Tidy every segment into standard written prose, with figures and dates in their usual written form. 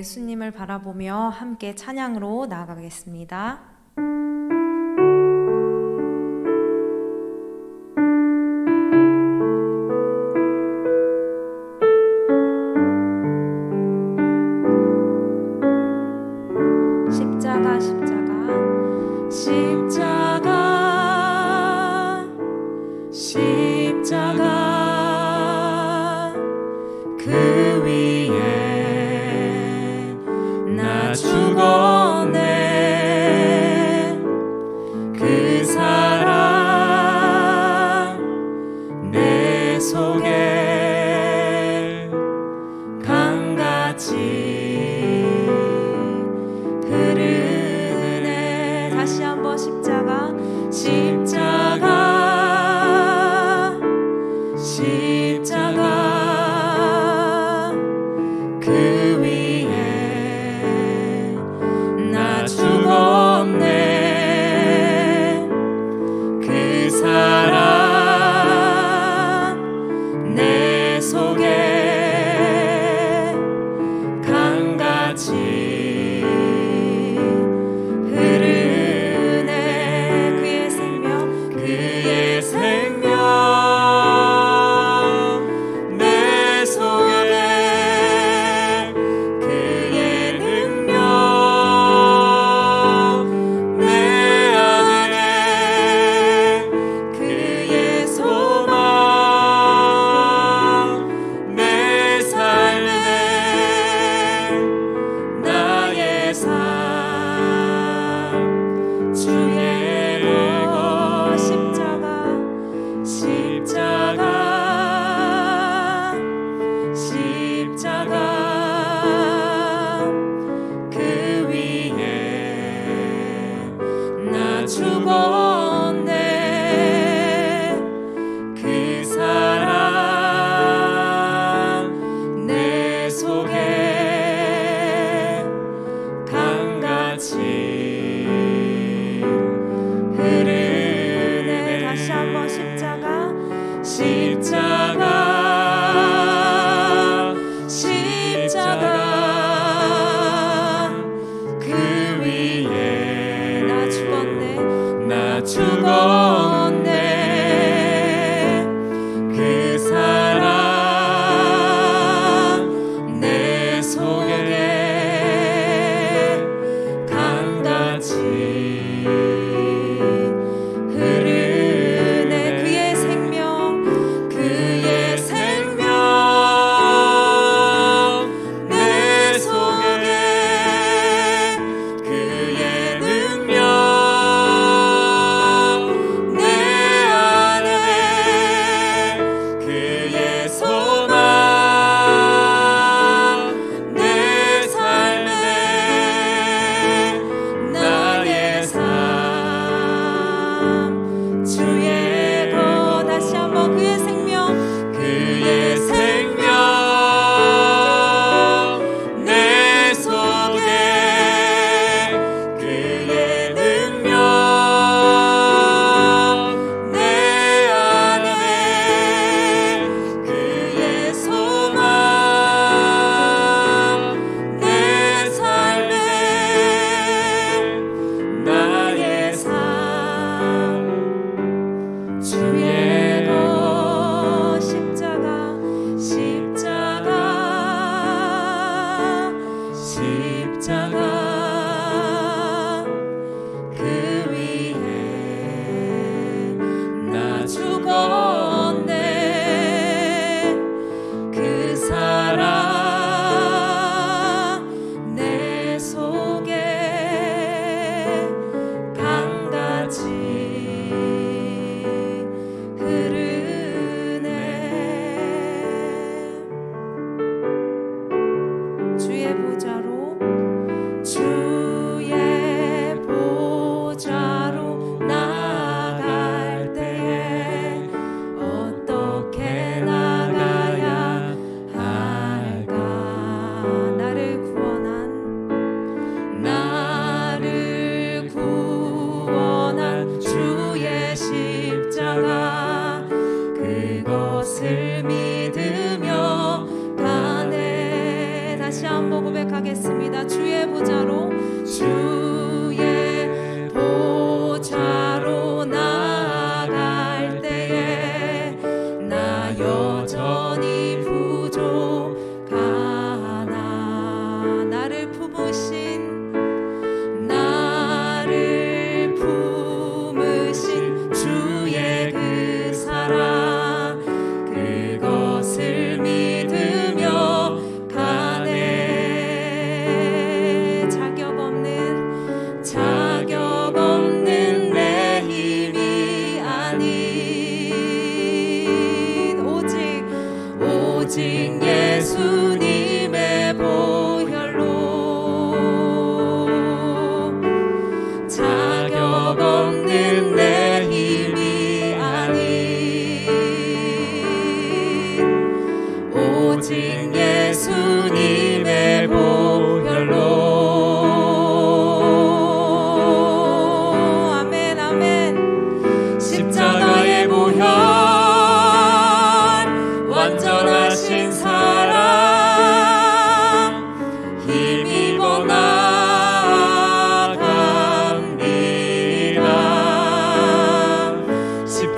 예수님을 바라보며 함께 찬양으로 나아가겠습니다. 십자가 십자가 십자가 십자가 그 위에 나 죽었네. 그 사랑 내 속에 강같이 흐르네. 다시 한번 십자가 십자가 십자가 그 위에 나 죽었네. 그 사랑 내 속에 강같이 흐르네. 그의 생명 그의 생명 내 속에 그의 능력 내 안에 그의 소망 내 삶에 나의 삶 주의 것 십자가 십자가 십자가 그 위에 나 죽었네. 그 사랑 내 속에 강같이 흐르네. 다시 한번 십자가 십자가 십자가 그 위에 나 죽었네. 나 죽었네. 그 사랑 내 속에 강같이 흐르네. 그의 생명 그의 생명 내 속에 그의 능력 내 안에 그의 소망 내 삶에 나의 삶 주의 것. 다시 한번 그의 생명 그의 생명 내 속에 그의 능력 내 안에 그의 소망 내 삶에 나의 삶 주의 것 십자가 십자가 십자가 그 위에 나 죽었네. 그 사랑 내 속에 강같이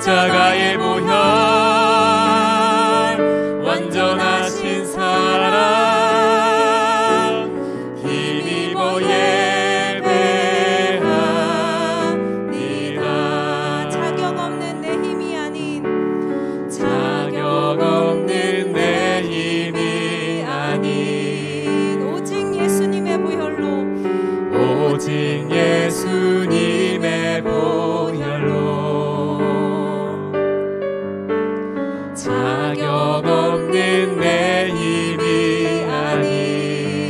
십자가의 보혈 완전하신 사랑 힘입어 예배합니다. 자격 없는 내 힘이 아닌 내 힘이 아닌 오직 예수님의 보혈로 자격 없는 내 힘이 아닌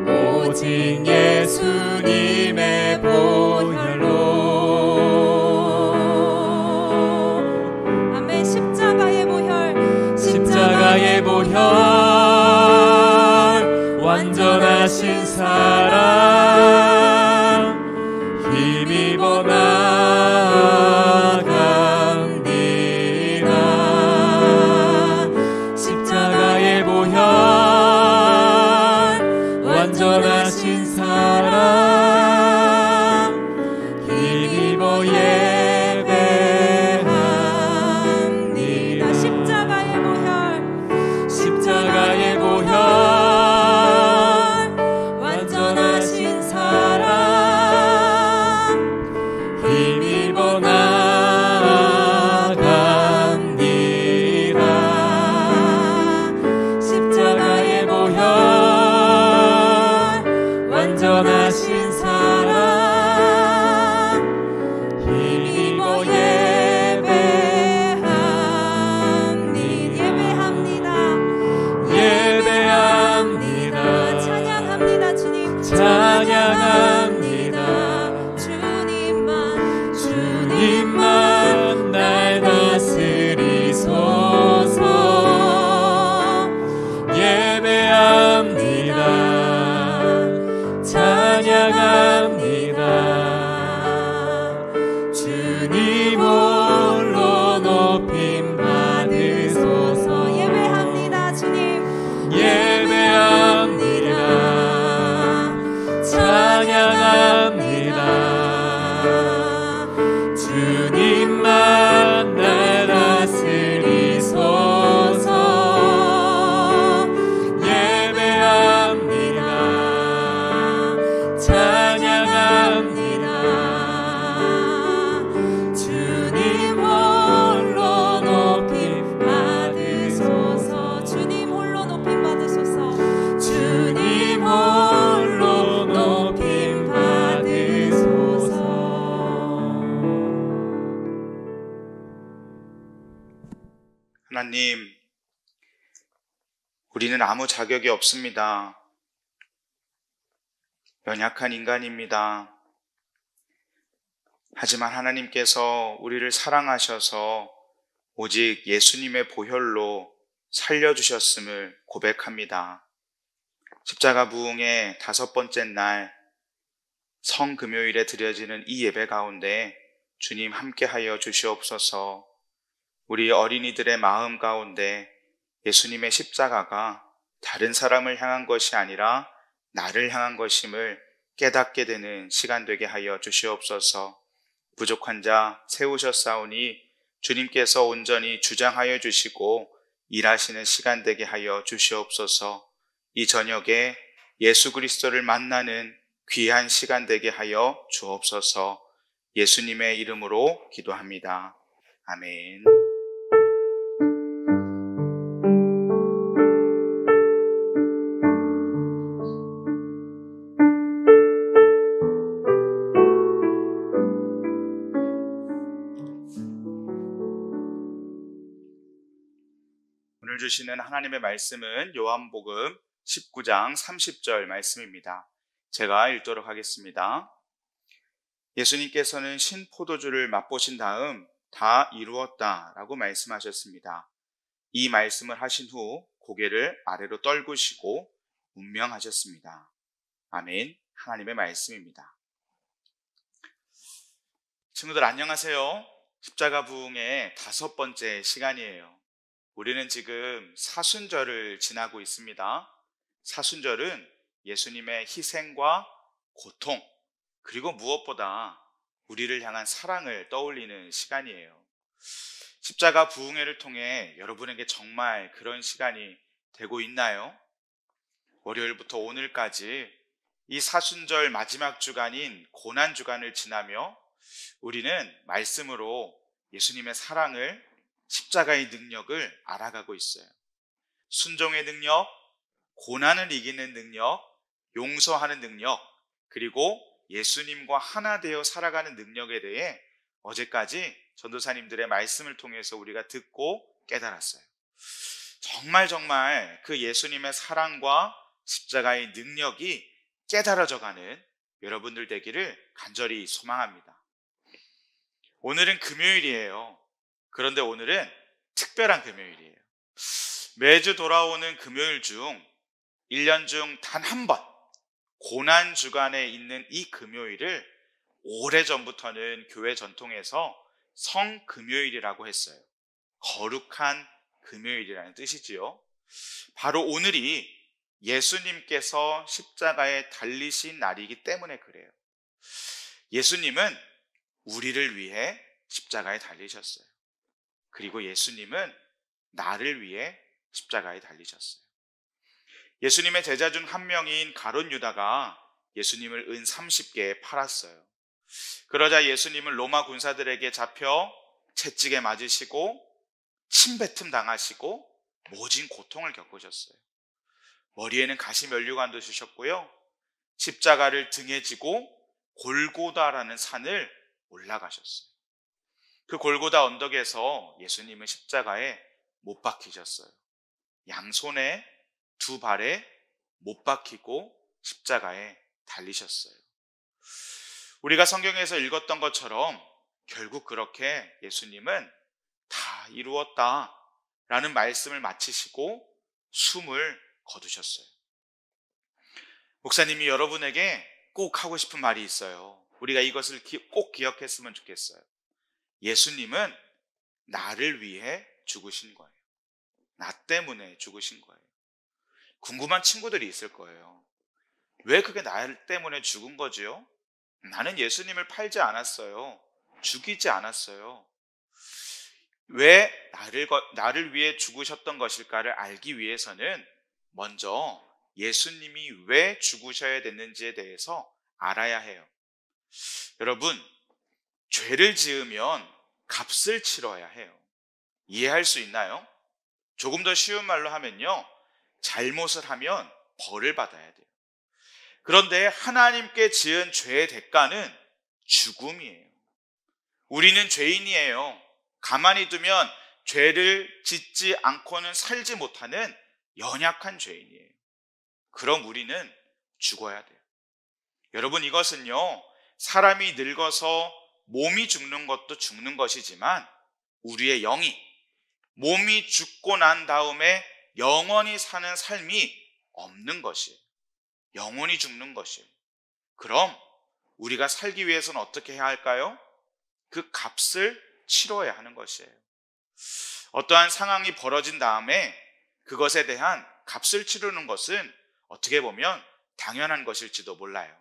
오직 예수님의 보혈로. 아멘. 십자가의 보혈 완전하신 사랑 힘입어 나아갑니다. 십자가의 보혈 완전하신 사랑 힘입어 예배합니다. 십자가의 보혈 완전하신 사랑 힘입어 나아갑니다. 십자가의 보혈 완전하신 사랑 힘입어 예배합니다. 찬양합니다. 주님 찬양합니다. 주님만 날 다스리소서. 예배합니다. 찬양합니다. 주님 홀로 높임 받으소서. 예배합니다. 주님 예배합니다. 찬양합니다. 주님만 날 다스리소서. 예배합니다. 찬양합니다. 주님 홀로 높임 받으소서. 주님 홀로 높임 받으소서. 주님 홀로 높임 받으소서. 하나님, 우리는 아무 자격이 없습니다. 연약한 인간입니다. 하지만 하나님께서 우리를 사랑하셔서 오직 예수님의 보혈로 살려주셨음을 고백합니다. 십자가 부흥의 5번째 날 성금요일에 드려지는 이 예배 가운데 주님 함께하여 주시옵소서. 우리 어린이들의 마음 가운데 예수님의 십자가가 다른 사람을 향한 것이 아니라 나를 향한 것임을 깨닫게 되는 시간 되게 하여 주시옵소서. 부족한 자 세우셨사오니 주님께서 온전히 주장하여 주시고 일하시는 시간 되게 하여 주시옵소서. 이 저녁에 예수 그리스도를 만나는 귀한 시간 되게 하여 주옵소서. 예수님의 이름으로 기도합니다. 아멘. 오늘 주시는 하나님의 말씀은 요한복음 19장 30절 말씀입니다. 제가 읽도록 하겠습니다. 예수님께서는 신포도주를 맛보신 다음 다 이루었다 라고 말씀하셨습니다. 이 말씀을 하신 후 고개를 아래로 떨구시고 운명하셨습니다. 아멘. 하나님의 말씀입니다. 친구들 안녕하세요. 십자가 부흥의 5번째 시간이에요. 우리는 지금 사순절을 지나고 있습니다. 사순절은 예수님의 희생과 고통, 그리고 무엇보다 우리를 향한 사랑을 떠올리는 시간이에요. 십자가 부흥회를 통해 여러분에게 정말 그런 시간이 되고 있나요? 월요일부터 오늘까지 이 사순절 마지막 주간인 고난 주간을 지나며 우리는 말씀으로 예수님의 사랑을, 십자가의 능력을 알아가고 있어요. 순종의 능력, 고난을 이기는 능력, 용서하는 능력, 그리고 예수님과 하나 되어 살아가는 능력에 대해 어제까지 전도사님들의 말씀을 통해서 우리가 듣고 깨달았어요. 정말 그 예수님의 사랑과 십자가의 능력이 깨달아져가는 여러분들 되기를 간절히 소망합니다. 오늘은 금요일이에요. 그런데 오늘은 특별한 금요일이에요. 매주 돌아오는 금요일 중 1년 중 단 한 번 고난 주간에 있는 이 금요일을 오래전부터는 교회 전통에서 성금요일이라고 했어요. 거룩한 금요일이라는 뜻이지요. 바로 오늘이 예수님께서 십자가에 달리신 날이기 때문에 그래요. 예수님은 우리를 위해 십자가에 달리셨어요. 그리고 예수님은 나를 위해 십자가에 달리셨어요. 예수님의 제자 중 한 명인 가룟 유다가 예수님을 은 30개에 팔았어요. 그러자 예수님은 로마 군사들에게 잡혀 채찍에 맞으시고 침뱉음 당하시고 모진 고통을 겪으셨어요. 머리에는 가시 면류관도 주셨고요. 십자가를 등에 지고 골고다라는 산을 올라가셨어요. 그 골고다 언덕에서 예수님은 십자가에 못 박히셨어요. 양손에 두 발에 못 박히고 십자가에 달리셨어요. 우리가 성경에서 읽었던 것처럼 결국 그렇게 예수님은 다 이루었다 라는 말씀을 마치시고 숨을 거두셨어요. 목사님이 여러분에게 꼭 하고 싶은 말이 있어요. 우리가 이것을 꼭 기억했으면 좋겠어요. 예수님은 나를 위해 죽으신 거예요. 나 때문에 죽으신 거예요. 궁금한 친구들이 있을 거예요. 왜 그게 나 때문에 죽은 거지요? 나는 예수님을 팔지 않았어요. 죽이지 않았어요. 왜 나를 위해 죽으셨던 것일까를 알기 위해서는 먼저 예수님이 왜 죽으셔야 됐는지에 대해서 알아야 해요. 여러분, 죄를 지으면 값을 치러야 해요. 이해할 수 있나요? 조금 더 쉬운 말로 하면요, 잘못을 하면 벌을 받아야 돼요. 그런데 하나님께 지은 죄의 대가는 죽음이에요. 우리는 죄인이에요. 가만히 두면 죄를 짓지 않고는 살지 못하는 연약한 죄인이에요. 그럼 우리는 죽어야 돼요. 여러분, 이것은요, 사람이 늙어서 몸이 죽는 것도 죽는 것이지만 우리의 영이, 몸이 죽고 난 다음에 영원히 사는 삶이 없는 것이에요. 영원히 죽는 것이에요. 그럼 우리가 살기 위해서는 어떻게 해야 할까요? 그 값을 치러야 하는 것이에요. 어떠한 상황이 벌어진 다음에 그것에 대한 값을 치르는 것은 어떻게 보면 당연한 것일지도 몰라요.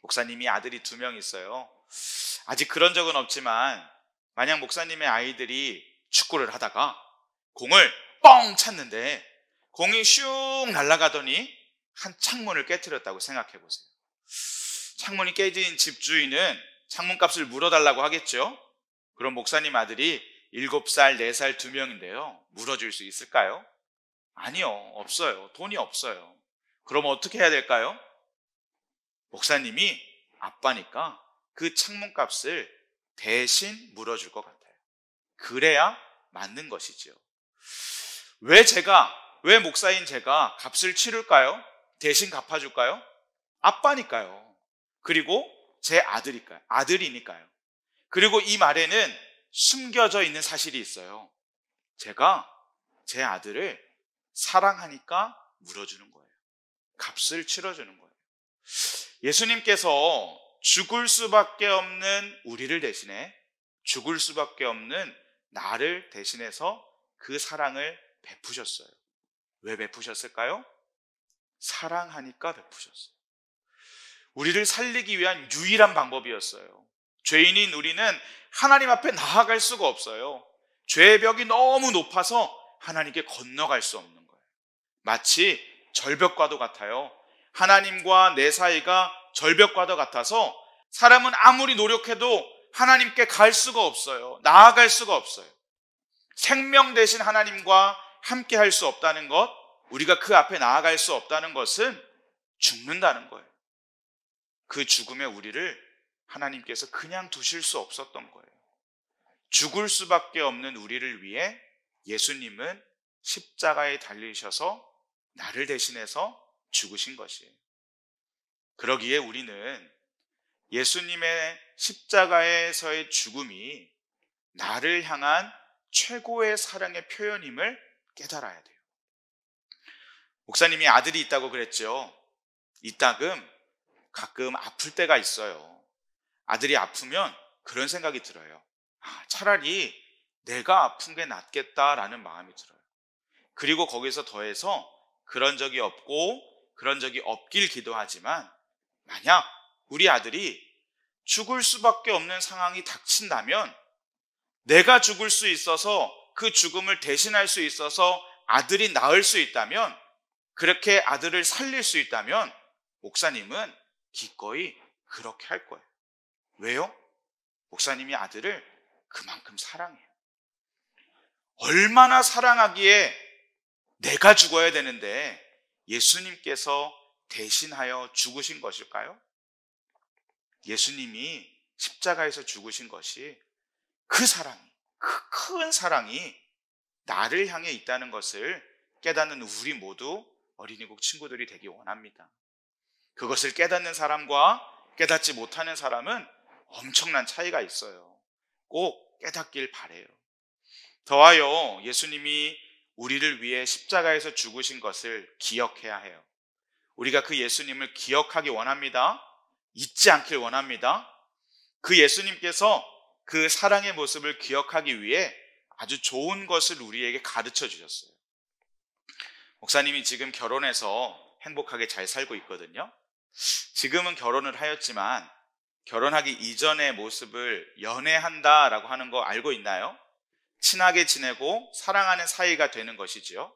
목사님이 아들이 2명 있어요. 아직 그런 적은 없지만 만약 목사님의 아이들이 축구를 하다가 공을 뻥 찼는데 공이 슉 날아가더니 한 창문을 깨트렸다고 생각해 보세요. 창문이 깨진 집주인은 창문값을 물어달라고 하겠죠? 그럼 목사님 아들이 7살, 4살 2명인데요. 물어줄 수 있을까요? 아니요, 없어요. 돈이 없어요. 그럼 어떻게 해야 될까요? 목사님이 아빠니까 그 창문값을 대신 물어줄 것 같아요. 그래야 맞는 것이지요. 왜 목사인 제가 값을 치를까요? 대신 갚아줄까요? 아빠니까요. 그리고 제 아들이니까요. 그리고 이 말에는 숨겨져 있는 사실이 있어요. 제가 제 아들을 사랑하니까 물어주는 거예요. 값을 치러주는 거예요. 예수님께서 죽을 수밖에 없는 우리를 대신해 죽을 수밖에 없는 나를 대신해서 그 사랑을 베푸셨어요. 왜 베푸셨을까요? 사랑하니까 베푸셨어요. 우리를 살리기 위한 유일한 방법이었어요. 죄인인 우리는 하나님 앞에 나아갈 수가 없어요. 죄의 벽이 너무 높아서 하나님께 건너갈 수 없는 거예요. 마치 절벽과도 같아요. 하나님과 내 사이가 절벽과도 같아서 사람은 아무리 노력해도 하나님께 갈 수가 없어요. 나아갈 수가 없어요. 생명 대신 하나님과 함께 할 수 없다는 것, 우리가 그 앞에 나아갈 수 없다는 것은 죽는다는 거예요. 그 죽음에 우리를 하나님께서 그냥 두실 수 없었던 거예요. 죽을 수밖에 없는 우리를 위해 예수님은 십자가에 달리셔서 나를 대신해서 죽으신 것이에요. 그러기에 우리는 예수님의 십자가에서의 죽음이 나를 향한 최고의 사랑의 표현임을 깨달아야 돼요. 목사님이 아들이 있다고 그랬죠. 이따금 가끔 아플 때가 있어요. 아들이 아프면 그런 생각이 들어요. 차라리 내가 아픈 게 낫겠다라는 마음이 들어요. 그리고 거기서 더해서 그런 적이 없고 그런 적이 없길 기도하지만 만약 우리 아들이 죽을 수밖에 없는 상황이 닥친다면 내가 죽을 수 있어서 그 죽음을 대신할 수 있어서 아들이 나을 수 있다면, 그렇게 아들을 살릴 수 있다면 목사님은 기꺼이 그렇게 할 거예요. 왜요? 목사님이 아들을 그만큼 사랑해요. 얼마나 사랑하기에 내가 죽어야 되는데 예수님께서 대신하여 죽으신 것일까요? 예수님이 십자가에서 죽으신 것이 그 사랑이, 그 큰 사랑이 나를 향해 있다는 것을 깨닫는 우리 모두 어린이국 친구들이 되기 원합니다. 그것을 깨닫는 사람과 깨닫지 못하는 사람은 엄청난 차이가 있어요. 꼭 깨닫길 바래요. 더하여 예수님이 우리를 위해 십자가에서 죽으신 것을 기억해야 해요. 우리가 그 예수님을 기억하기 원합니다. 잊지 않길 원합니다. 그 예수님께서 그 사랑의 모습을 기억하기 위해 아주 좋은 것을 우리에게 가르쳐 주셨어요. 목사님이 지금 결혼해서 행복하게 잘 살고 있거든요. 지금은 결혼을 하였지만 결혼하기 이전의 모습을 연애한다라고 하는 거 알고 있나요? 친하게 지내고 사랑하는 사이가 되는 것이지요.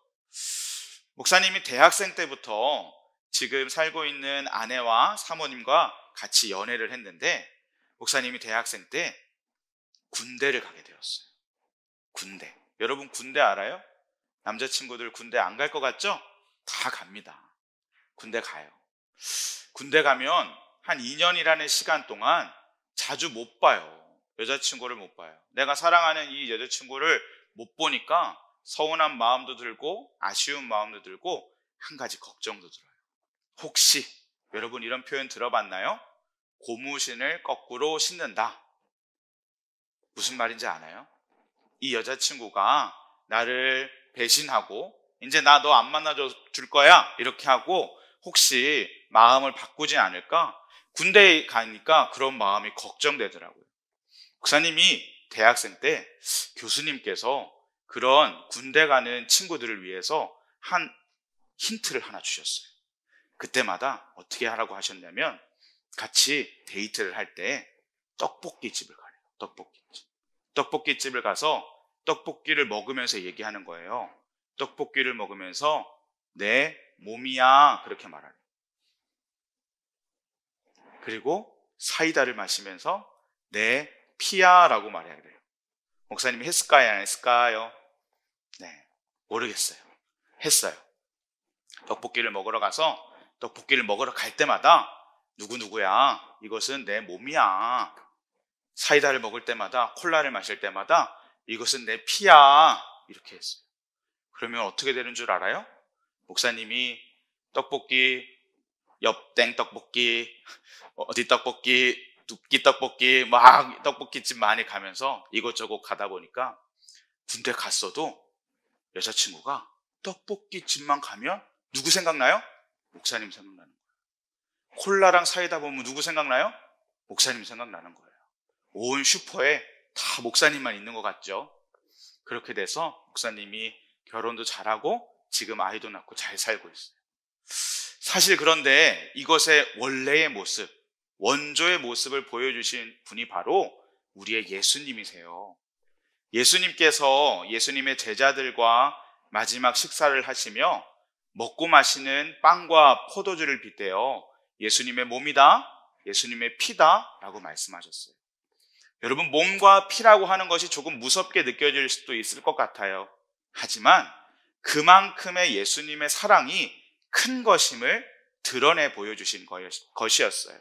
목사님이 대학생 때부터 지금 살고 있는 아내와 사모님과 같이 연애를 했는데, 목사님이 대학생 때 군대를 가게 되었어요. 군대. 여러분 군대 알아요? 남자친구들 군대 안 갈 것 같죠? 다 갑니다. 군대 가요. 군대 가면 한 2년이라는 시간 동안 자주 못 봐요. 여자친구를 못 봐요. 내가 사랑하는 이 여자친구를 못 보니까 서운한 마음도 들고 아쉬운 마음도 들고 한 가지 걱정도 들어요. 혹시 여러분 이런 표현 들어봤나요? 고무신을 거꾸로 신는다. 무슨 말인지 아나요? 이 여자친구가 나를 배신하고 이제 나 너 안 만나줘 줄 거야 이렇게 하고 혹시 마음을 바꾸지 않을까? 군대에 가니까 그런 마음이 걱정되더라고요. 목사님이 대학생 때 교수님께서 그런 군대 가는 친구들을 위해서 한 힌트를 하나 주셨어요. 그때마다 어떻게 하라고 하셨냐면 같이 데이트를 할 때 떡볶이집을 가래요. 떡볶이집을 가서 떡볶이를 먹으면서 얘기하는 거예요. 떡볶이를 먹으면서 내 몸이야 그렇게 말하래요. 그리고 사이다를 마시면서 내 피야 라고 말해야 돼요. 목사님이 했을까요? 안 했을까요? 네, 모르겠어요. 했어요. 떡볶이를 먹으러 가서 떡볶이를 먹으러 갈 때마다 누구누구야 이것은 내 몸이야. 사이다를 먹을 때마다 콜라를 마실 때마다 이것은 내 피야 이렇게 했어요. 그러면 어떻게 되는 줄 알아요? 목사님이 떡볶이, 엽땡 떡볶이, 어디 떡볶이, 뚝기 떡볶이 막 떡볶이집 많이 가면서 이것저것 가다 보니까 군대 갔어도 여자친구가 떡볶이집만 가면 누구 생각나요? 목사님 생각나는 거예요. 콜라랑 사이다 보면 누구 생각나요? 목사님 생각나는 거예요. 온 슈퍼에 다 목사님만 있는 것 같죠? 그렇게 돼서 목사님이 결혼도 잘하고 지금 아이도 낳고 잘 살고 있어요. 사실 그런데 이것의 원래의 모습, 원조의 모습을 보여주신 분이 바로 우리의 예수님이세요. 예수님께서 예수님의 제자들과 마지막 식사를 하시며 먹고 마시는 빵과 포도주를 빗대어 예수님의 몸이다, 예수님의 피다 라고 말씀하셨어요. 여러분, 몸과 피라고 하는 것이 조금 무섭게 느껴질 수도 있을 것 같아요. 하지만 그만큼의 예수님의 사랑이 큰 것임을 드러내 보여주신 것이었어요.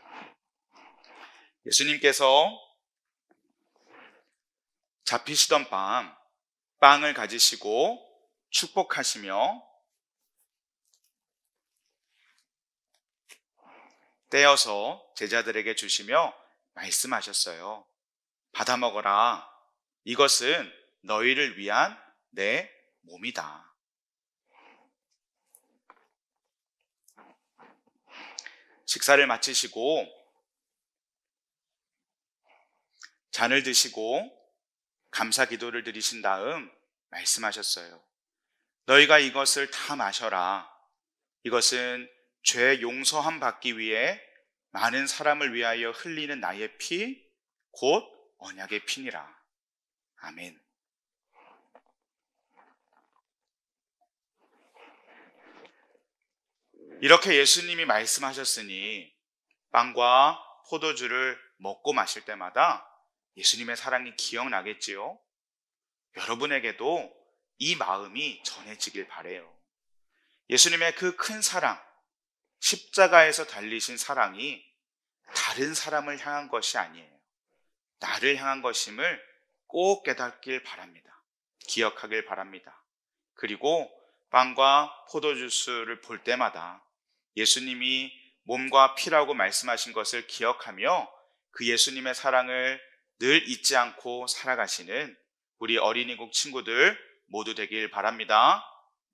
예수님께서 잡히시던 밤 빵을 가지시고 축복하시며 떼어서 제자들에게 주시며 말씀하셨어요. 받아 먹어라. 이것은 너희를 위한 내 몸이다. 식사를 마치시고 잔을 드시고 감사 기도를 드리신 다음 말씀하셨어요. 너희가 이것을 다 마셔라. 이것은 죄 용서함 받기 위해 많은 사람을 위하여 흘리는 나의 피, 곧 언약의 피니라. 아멘. 이렇게 예수님이 말씀하셨으니 빵과 포도주를 먹고 마실 때마다 예수님의 사랑이 기억나겠지요? 여러분에게도 이 마음이 전해지길 바라요. 예수님의 그 큰 사랑, 십자가에서 달리신 사랑이 다른 사람을 향한 것이 아니에요. 나를 향한 것임을 꼭 깨닫길 바랍니다. 기억하길 바랍니다. 그리고 빵과 포도주스를 볼 때마다 예수님이 몸과 피라고 말씀하신 것을 기억하며 그 예수님의 사랑을 늘 잊지 않고 살아가시는 우리 어린이국 친구들 모두 되길 바랍니다.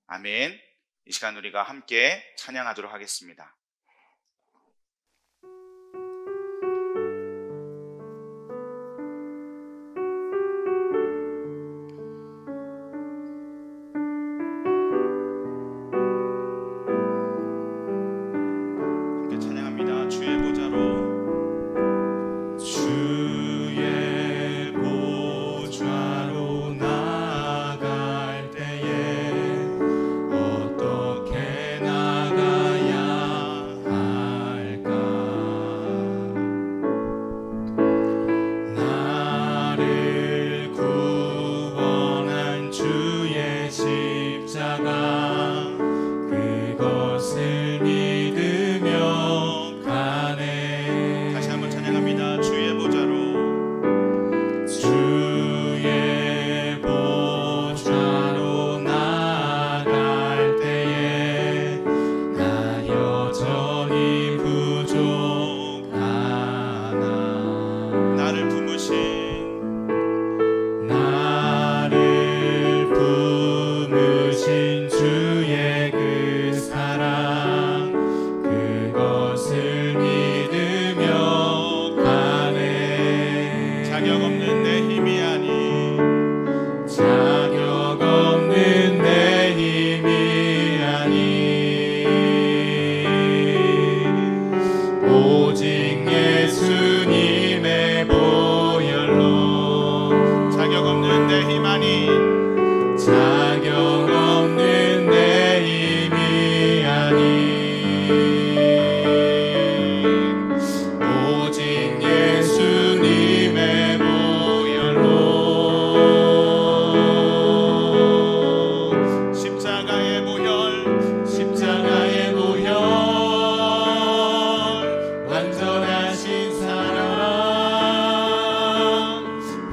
아멘. 이 시간 우리가 함께 찬양하도록 하겠습니다.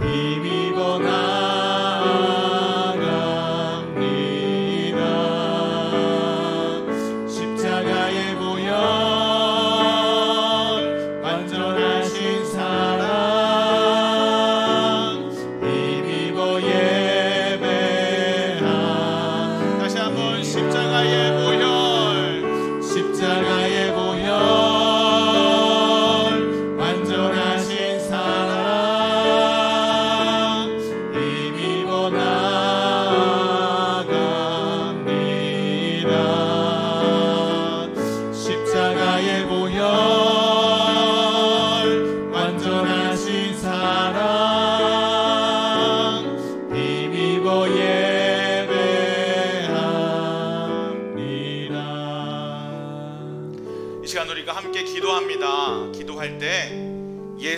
힘입어 나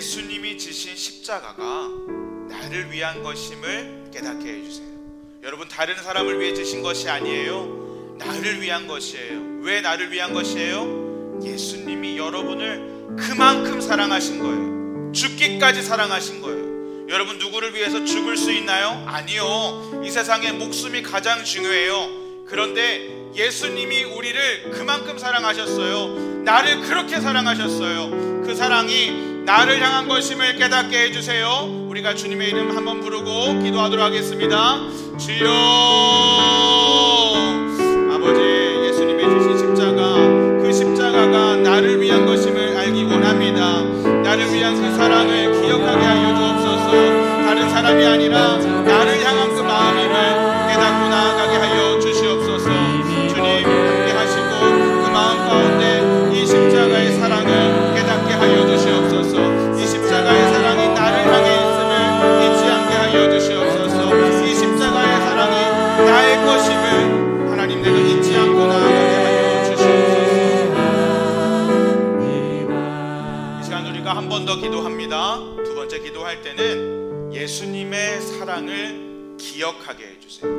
예수님이 지신 십자가가 나를 위한 것임을 깨닫게 해주세요. 여러분, 다른 사람을 위해 지신 것이 아니에요. 나를 위한 것이에요. 왜 나를 위한 것이에요? 예수님이 여러분을 그만큼 사랑하신 거예요. 죽기까지 사랑하신 거예요. 여러분, 누구를 위해서 죽을 수 있나요? 아니요. 이 세상에 목숨이 가장 중요해요. 그런데 예수님이 우리를 그만큼 사랑하셨어요. 나를 그렇게 사랑하셨어요. 그 사랑이 나를 향한 것임을 깨닫게 해주세요. 우리가 주님의 이름 한번 부르고 기도하도록 하겠습니다. 주여, 아버지, 예수님의 주신 십자가, 그 십자가가 나를 위한 것임을 알기 원합니다. 나를 위한 그 사랑을 기억하게 하여 주옵소서. 다른 사람이 아니라 나를 향한 그 마음임을 깨닫고 나아가게 하여 주시옵소서. 주님, 함께 하시고 그 마음 가운데 이 십자가의 사랑을 깨닫게 하여 주시옵소서. 이 십자가의 사랑이 나를 향해 있음을 잊지 않게 하여 주시옵소서. 이 십자가의 사랑이 나의 것임을 하나님, 내가 잊지 않고 나아가게 하여 주시옵소서. 이 시간 우리가 한 번 더 기도합니다. 두 번째 기도할 때는 예수님의 사랑을 기억하게 해주세요.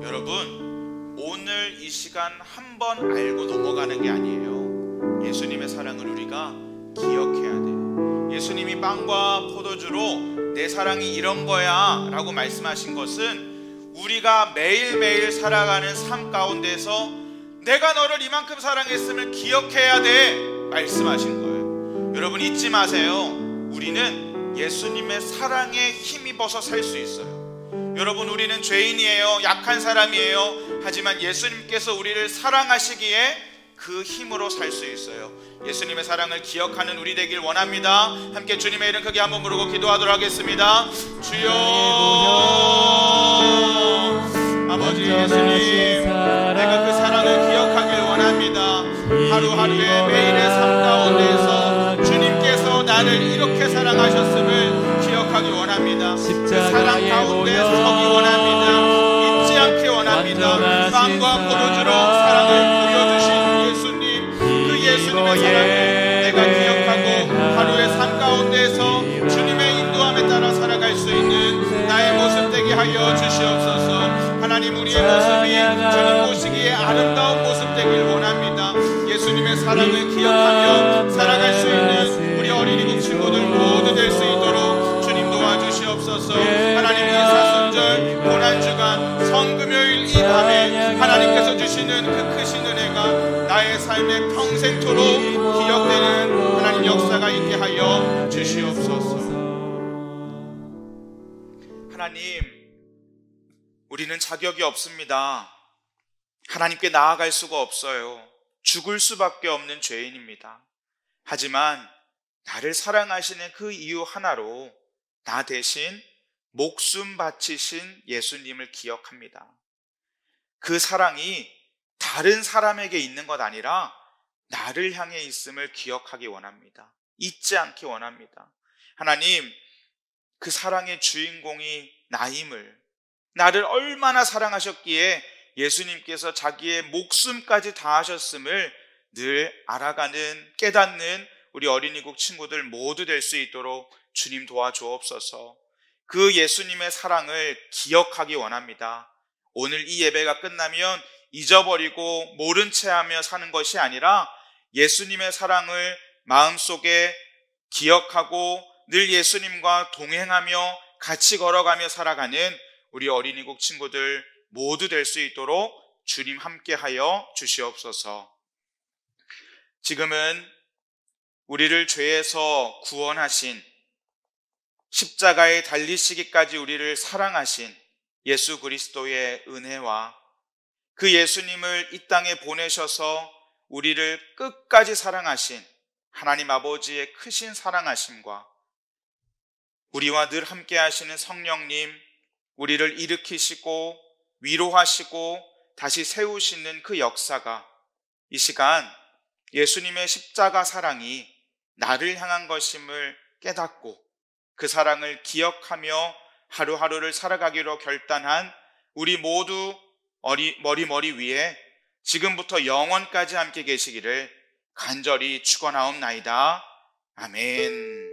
여러분, 오늘 이 시간 한 번 알고 넘어가는 게 아니에요. 예수님의 사랑을 우리가 기억해야 돼요. 예수님이 빵과 포도주로 내 사랑이 이런 거야 라고 말씀하신 것은 우리가 매일매일 살아가는 삶 가운데서 내가 너를 이만큼 사랑했음을 기억해야 돼 말씀하신 거예요. 여러분, 잊지 마세요. 우리는 예수님의 사랑에 힘입어서 살 수 있어요. 여러분, 우리는 죄인이에요. 약한 사람이에요. 하지만 예수님께서 우리를 사랑하시기에 그 힘으로 살 수 있어요. 예수님의 사랑을 기억하는 우리 되길 원합니다. 함께 주님의 이름 크게 한번 부르고 기도하도록 하겠습니다. 주여, 아버지 예수님, 내가 그 사랑을 기억하길 원합니다. 하루하루의 매일의 삶 가운데에서 주님께서 나를 이렇게 사랑하셨음을 기억하기 원합니다. 그 사랑 가운데 서기 원합니다. 잊지 않기 원합니다. 빵과 포도주로 사랑을 보여주신 예수님, 그 예수님의 사랑을 내가 기억하고 하루의 삶 가운데에서 주님의 인도함에 따라 살아갈 수 있는 나의 모습 되게 하여 주시옵소서. 하나님, 우리의 모습이 주님 보시기에 아름다운 모습 되길 원합니다. 예수님의 사랑을 기억하며 살아갈 수 있는 우리 어린이국 친구들 모두 될 수 있도록 주님 도와주시옵소서. 하나님, 이 사순절 고난주간 성금요일 이 밤에 하나님께서 주시는 그 크신 은혜가 나의 삶에 평생토록 기억되는 하나님 역사가 있게 하여 주시옵소서. 하나님, 우리는 자격이 없습니다. 하나님께 나아갈 수가 없어요. 죽을 수밖에 없는 죄인입니다. 하지만 나를 사랑하시는 그 이유 하나로 나 대신 목숨 바치신 예수님을 기억합니다. 그 사랑이 다른 사람에게 있는 것 아니라 나를 향해 있음을 기억하기 원합니다. 잊지 않기 원합니다. 하나님, 그 사랑의 주인공이 나임을, 나를 얼마나 사랑하셨기에 예수님께서 자기의 목숨까지 다하셨음을 늘 알아가는, 깨닫는 우리 어린이국 친구들 모두 될 수 있도록 주님 도와주옵소서. 그 예수님의 사랑을 기억하기 원합니다. 오늘 이 예배가 끝나면 잊어버리고 모른 채 하며 사는 것이 아니라 예수님의 사랑을 마음속에 기억하고 늘 예수님과 동행하며 같이 걸어가며 살아가는 우리 어린이국 친구들 모두 될 수 있도록 주님 함께하여 주시옵소서. 지금은 우리를 죄에서 구원하신, 십자가에 달리시기까지 우리를 사랑하신 예수 그리스도의 은혜와 그 예수님을 이 땅에 보내셔서 우리를 끝까지 사랑하신 하나님 아버지의 크신 사랑하심과 우리와 늘 함께 하시는 성령님, 우리를 일으키시고 위로하시고 다시 세우시는 그 역사가 이 시간 예수님의 십자가 사랑이 나를 향한 것임을 깨닫고 그 사랑을 기억하며 하루하루를 살아가기로 결단한 우리 모두 머리 위에 지금부터 영원까지 함께 계시기를 간절히 축원하옵나이다. 아멘.